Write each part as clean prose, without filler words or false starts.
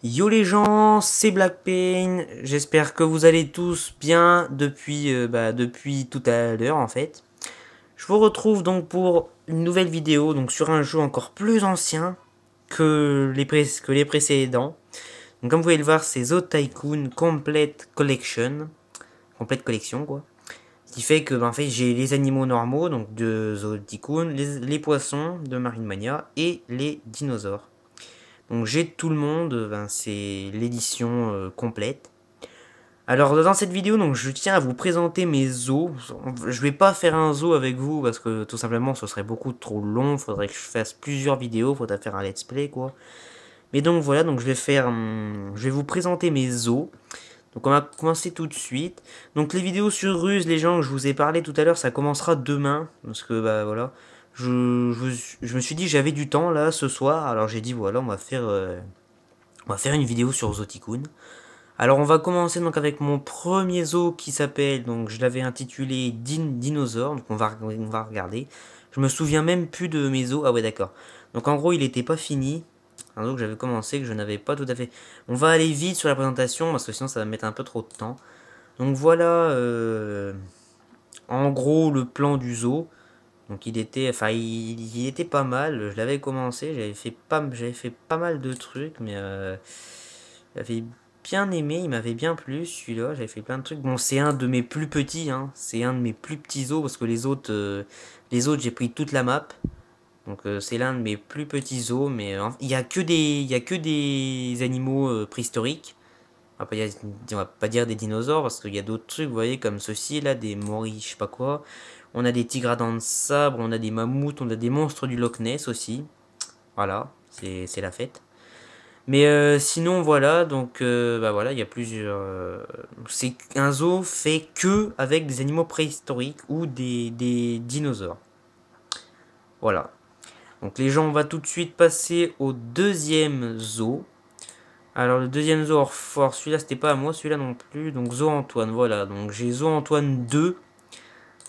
Yo les gens, c'est Blackpain, j'espère que vous allez tous bien depuis tout à l'heure en fait. Je vous retrouve donc pour une nouvelle vidéo donc sur un jeu encore plus ancien que les précédents. Donc comme vous pouvez le voir, c'est Zo Tycoon Complete Collection, complète collection quoi. Ce qui fait que en fait j'ai les animaux normaux donc de Zo Tycoon, les poissons de Marine Mania et les dinosaures. Donc j'ai tout le monde, c'est l'édition complète. Alors dans cette vidéo, donc je tiens à vous présenter mes zoos. Je vais pas faire un zoo avec vous parce que tout simplement ce serait beaucoup trop long. Faudrait que je fasse plusieurs vidéos, faudrait faire un let's play quoi. Mais donc voilà, donc je vais vous présenter mes zoos. Donc on va commencer tout de suite. Donc les vidéos sur Ruse, les gens que je vous ai parlé tout à l'heure, ça commencera demain parce que bah voilà, je me suis dit j'avais du temps là ce soir, alors j'ai dit voilà on va faire une vidéo sur Zotikun. Alors on va commencer donc avec mon premier zoo qui s'appelle, donc je l'avais intitulé Dinosaure, donc on va regarder. Je me souviens même plus de mes zoos, ah ouais d'accord. Donc en gros il était pas fini, un zoo que j'avais commencé, que je n'avais pas tout à fait. On va aller vite sur la présentation parce que sinon ça va mettre un peu trop de temps. Donc voilà en gros le plan du zoo. Donc il était pas mal, je l'avais commencé, j'avais fait pas mal de trucs, mais j'avais bien aimé, il m'avait bien plu celui-là, j'avais fait plein de trucs. Bon, c'est un de mes plus petits, hein. C'est un de mes plus petits zoos parce que les autres j'ai pris toute la map. Donc c'est l'un de mes plus petits zoos, mais il y a que des animaux préhistoriques. On va pas dire des dinosaures parce qu'il y a d'autres trucs, vous voyez, comme ceux-ci là, des moris, je sais pas quoi. On a des tigres à dents de sabre, on a des mammouths, on a des monstres du Loch Ness aussi. Voilà, c'est la fête. Mais sinon voilà, donc bah voilà, il y a plusieurs. C'est un zoo fait que avec des animaux préhistoriques ou des dinosaures. Voilà. Donc les gens, on va tout de suite passer au deuxième zoo. Alors le deuxième zoo fort, celui-là c'était pas à moi, celui-là non plus. Donc Zoo Antoine, voilà. Donc j'ai Zoo Antoine 2.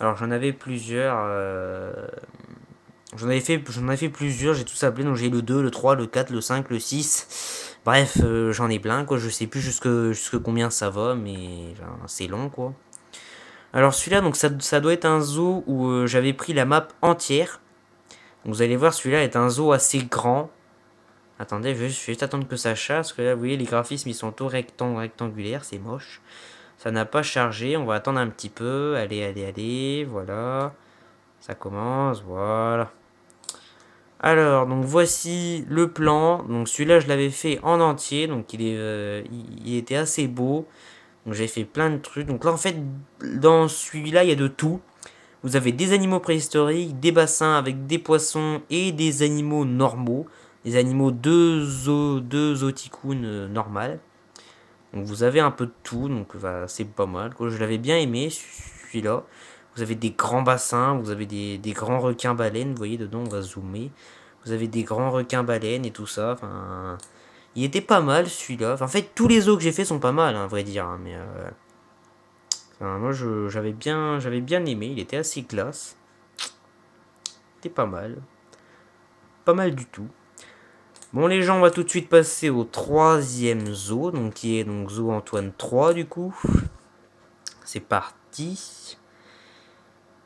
Alors j'en avais plusieurs. J'en avais fait plusieurs, j'ai tout appelé. Donc j'ai le 2, le 3, le 4, le 5, le 6. Bref, j'en ai plein quoi. Je sais plus jusque combien ça va, mais c'est long quoi. Alors celui-là, donc ça doit être un zoo où j'avais pris la map entière. Donc, vous allez voir, celui-là est un zoo assez grand. Attendez, je vais juste attendre que ça charge. Parce que là, vous voyez, les graphismes ils sont tout rectangulaires, c'est moche. Ça n'a pas chargé, on va attendre un petit peu. Allez, allez, allez, voilà. Ça commence, voilà. Alors, donc voici le plan. Donc celui-là, je l'avais fait en entier. Donc il était assez beau. Donc j'ai fait plein de trucs. Donc là, en fait, dans celui-là, il y a de tout. Vous avez des animaux préhistoriques, des bassins avec des poissons et des animaux normaux. Des animaux de Zoticune normal. Donc vous avez un peu de tout, donc bah, c'est pas mal. Quoi. Je l'avais bien aimé, celui-là. Vous avez des grands bassins, vous avez des grands requins baleines, vous voyez dedans, on va zoomer. Vous avez des grands requins baleines et tout ça. Enfin, il était pas mal celui-là. Enfin, en fait, tous les eaux que j'ai fait sont pas mal, hein, à vrai dire. Hein, mais enfin, moi, j'avais bien aimé. Il était assez classe. C'était pas mal. Pas mal du tout. Bon les gens, on va tout de suite passer au troisième zoo, donc qui est donc zoo Antoine 3 du coup. C'est parti.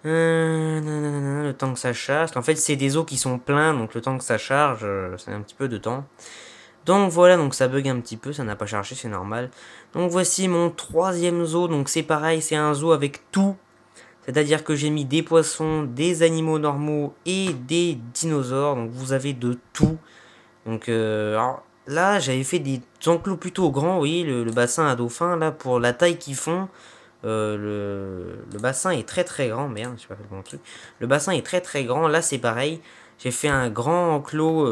Le temps que ça charge. En fait, c'est des os qui sont pleins, donc le temps que ça charge, c'est un petit peu de temps. Donc voilà, donc ça bug un petit peu, ça n'a pas chargé, c'est normal. Donc voici mon troisième zoo, donc c'est pareil, c'est un zoo avec tout. C'est-à-dire que j'ai mis des poissons, des animaux normaux et des dinosaures, donc vous avez de tout. Donc alors, là, j'avais fait des enclos plutôt grands, oui, le bassin à dauphins, là, pour la taille qu'ils font. Le bassin est très très grand, merde, j'ai pas fait le bon truc. Le bassin est très très grand, là c'est pareil. J'ai fait un grand enclos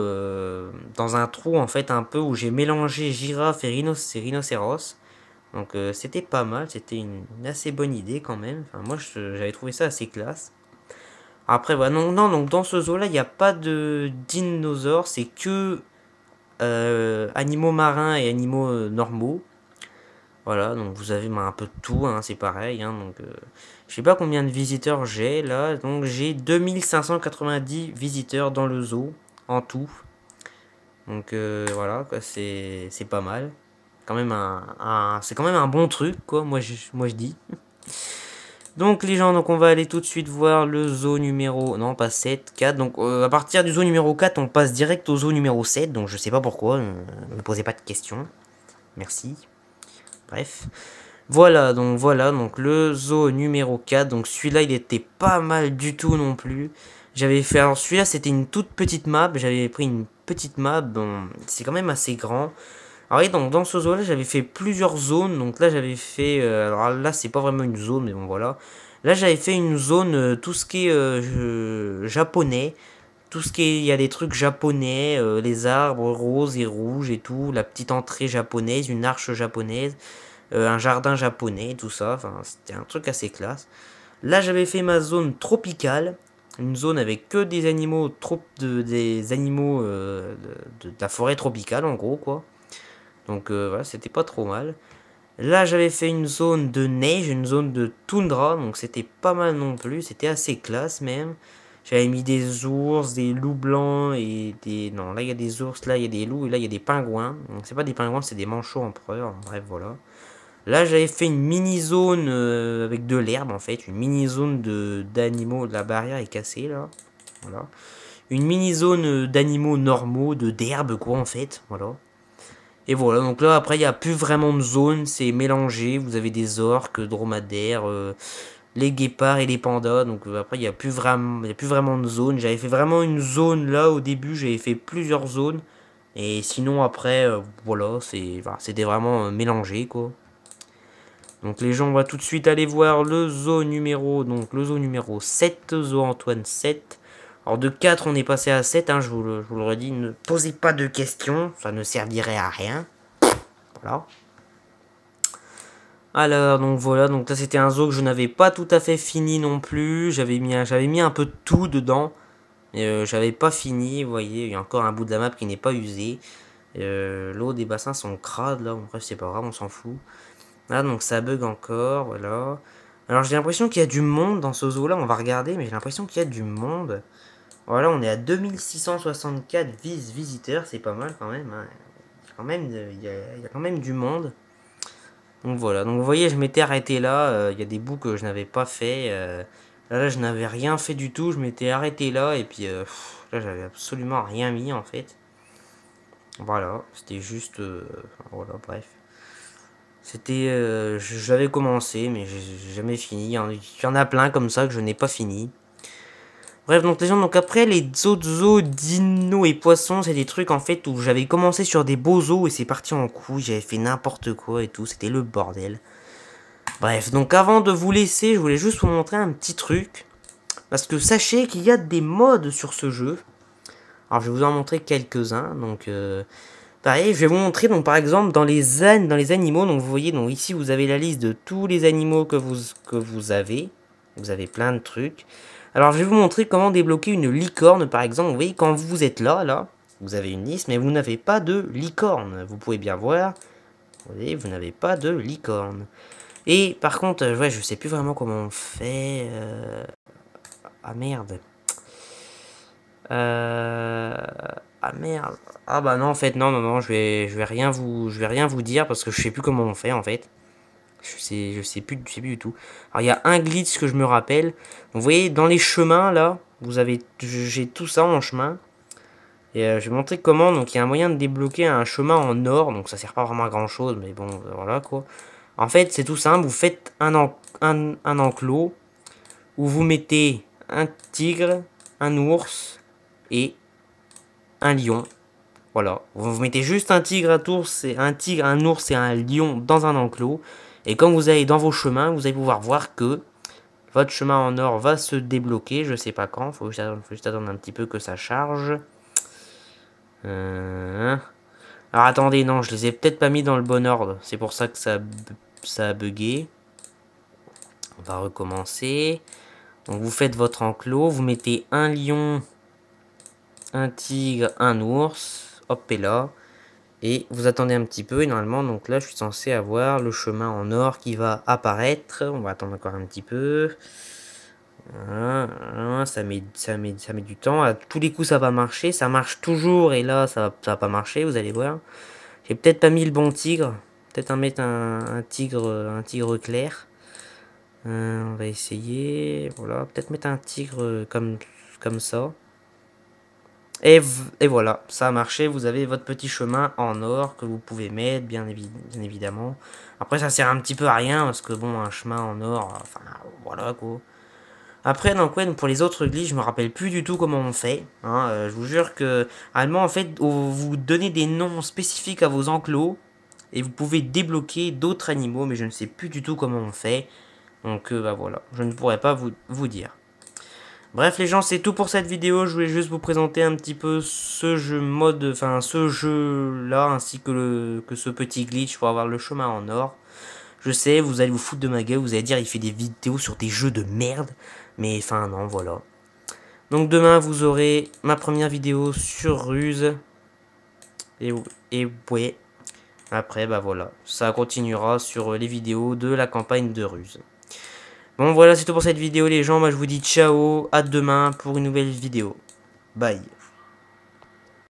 dans un trou en fait un peu où j'ai mélangé girafe et rhinocéros. Donc c'était pas mal, c'était une assez bonne idée quand même. Enfin, moi j'avais trouvé ça assez classe. Après voilà, non, donc dans ce zoo là il n'y a pas de dinosaures, c'est que animaux marins et animaux normaux. Voilà, donc vous avez un peu de tout, hein, c'est pareil. Hein, donc, je sais pas combien de visiteurs j'ai là. Donc j'ai 2590 visiteurs dans le zoo en tout. Donc voilà, quoi, c'est pas mal. Quand même c'est quand même un bon truc, quoi, moi je dis. Donc les gens, donc on va aller tout de suite voir le zoo numéro, non pas 7, 4. Donc à partir du zoo numéro 4, on passe direct au zoo numéro 7. Donc je sais pas pourquoi, ne me posez pas de questions. Merci. Bref. Voilà, donc le zoo numéro 4. Donc celui-là, il était pas mal du tout non plus. J'avais fait, alors celui-là, c'était une toute petite map. J'avais pris une petite map, bon, c'est quand même assez grand. Alors oui, donc dans ce zoo-là, j'avais fait plusieurs zones. Donc là, j'avais fait, alors là, c'est pas vraiment une zone, mais bon, voilà. Là, j'avais fait une zone, tout ce qui est japonais. Tout ce qui est, il y a des trucs japonais, les arbres roses et rouges et tout, la petite entrée japonaise, une arche japonaise, un jardin japonais, tout ça. Enfin, c'était un truc assez classe. Là, j'avais fait ma zone tropicale, une zone avec que des animaux, des animaux de la forêt tropicale, en gros, quoi. Donc voilà, c'était pas trop mal. Là, j'avais fait une zone de neige, une zone de toundra, donc c'était pas mal non plus, c'était assez classe même. J'avais mis des ours, des loups blancs et des... Non, là il y a des ours, là il y a des loups et là il y a des pingouins. Donc c'est pas des pingouins, c'est des manchots empereurs, bref voilà. Là j'avais fait une mini zone avec de l'herbe en fait, une mini zone d'animaux, la barrière est cassée là. Voilà. Une mini zone d'animaux normaux, d'herbe quoi en fait, voilà. Et voilà, donc là après il n'y a plus vraiment de zone, c'est mélangé, vous avez des orques, dromadaires, les guépards et les pandas, donc après il y a plus vraiment de zone. J'avais fait vraiment une zone là au début, j'avais fait plusieurs zones, et sinon après, voilà, c'était vraiment mélangé quoi. Donc les gens, on va tout de suite aller voir le zoo numéro 7, zoo Antoine 7. Alors de 4 on est passé à 7, hein, je vous le redis, ne posez pas de questions, ça ne servirait à rien. Voilà. Alors, donc voilà, donc là c'était un zoo que je n'avais pas tout à fait fini non plus. J'avais mis un peu de tout dedans. Mais j'avais pas fini, vous voyez, il y a encore un bout de la map qui n'est pas usé. L'eau des bassins sont crades là, bon, bref c'est pas grave, on s'en fout. Là donc ça bug encore, voilà. Alors j'ai l'impression qu'il y a du monde dans ce zoo là, on va regarder, mais j'ai l'impression qu'il y a du monde. Voilà, on est à 2664 visiteurs, c'est pas mal quand même, hein. Il y a quand même du monde. Donc voilà, donc vous voyez, je m'étais arrêté là, il y a des bouts que je n'avais pas fait. Là, je n'avais rien fait du tout, je m'étais arrêté là, et puis là, j'avais absolument rien mis en fait. Voilà, c'était juste... voilà, bref. J'avais commencé, mais j'ai jamais fini. Il y en a plein comme ça que je n'ai pas fini. Bref, donc les gens, donc après les autres zoos, dinos et poissons, c'est des trucs en fait où j'avais commencé sur des beaux zoos et c'est parti en couille, j'avais fait n'importe quoi et tout, c'était le bordel. Bref, donc avant de vous laisser, je voulais juste vous montrer un petit truc. Parce que sachez qu'il y a des mods sur ce jeu. Alors je vais vous en montrer quelques-uns. Donc pareil, je vais vous montrer donc par exemple dans les animaux. Donc vous voyez, donc ici vous avez la liste de tous les animaux que vous avez. Vous avez plein de trucs. Alors je vais vous montrer comment débloquer une licorne par exemple. Vous voyez quand vous êtes là, vous avez une liste mais vous n'avez pas de licorne. Vous pouvez bien voir. Vous voyez, vous n'avez pas de licorne. Et par contre, ouais, je sais plus vraiment comment on fait. Ah merde. Ah merde. Ah bah non, en fait, non, je vais rien vous dire parce que je sais plus comment on fait en fait. Je sais plus du tout. Alors il y a un glitch que je me rappelle. Vous voyez, dans les chemins là, j'ai tout ça en chemin. Et je vais montrer comment. Donc il y a un moyen de débloquer un chemin en or. Donc ça sert pas vraiment à grand chose, mais bon, voilà quoi. En fait, c'est tout simple. Vous faites un enclos où vous mettez un tigre, un ours et un lion. Voilà. Vous mettez juste un tigre, un ours et un lion dans un enclos. Et quand vous allez dans vos chemins, vous allez pouvoir voir que votre chemin en or va se débloquer. Je sais pas quand. Faut juste attendre un petit peu que ça charge. Alors attendez, non, je les ai peut-être pas mis dans le bon ordre. C'est pour ça que ça a bugué. On va recommencer. Donc vous faites votre enclos. Vous mettez un lion, un tigre, un ours. Hop et là. Et vous attendez un petit peu, et normalement, donc là, je suis censé avoir le chemin en or qui va apparaître. On va attendre encore un petit peu. Voilà, ça met du temps. À tous les coups, ça va marcher. Ça marche toujours. Et là, ça va pas marcher, vous allez voir. J'ai peut-être pas mis le bon tigre. Peut-être mettre un tigre clair. On va essayer. Voilà, peut-être mettre un tigre comme ça. Et voilà, ça a marché. Vous avez votre petit chemin en or que vous pouvez mettre, bien évidemment. Après, ça sert un petit peu à rien parce que bon, un chemin en or, enfin voilà quoi. Après, donc ouais, pour les autres glitches, je me rappelle plus du tout comment on fait. Hein, je vous jure que, allemand, en fait, vous donnez des noms spécifiques à vos enclos et vous pouvez débloquer d'autres animaux, mais je ne sais plus du tout comment on fait. Donc bah voilà, je ne pourrais pas vous dire. Bref les gens, c'est tout pour cette vidéo. Je voulais juste vous présenter un petit peu ce jeu mode, enfin ce jeu là, ainsi que ce petit glitch pour avoir le chemin en or. Je sais, vous allez vous foutre de ma gueule, vous allez dire il fait des vidéos sur des jeux de merde. Mais enfin non, voilà. Donc demain vous aurez ma première vidéo sur Ruse. Et, et ouais, après bah voilà, ça continuera sur les vidéos de la campagne de Ruse. Bon voilà, c'est tout pour cette vidéo les gens, moi je vous dis ciao, à demain pour une nouvelle vidéo. Bye.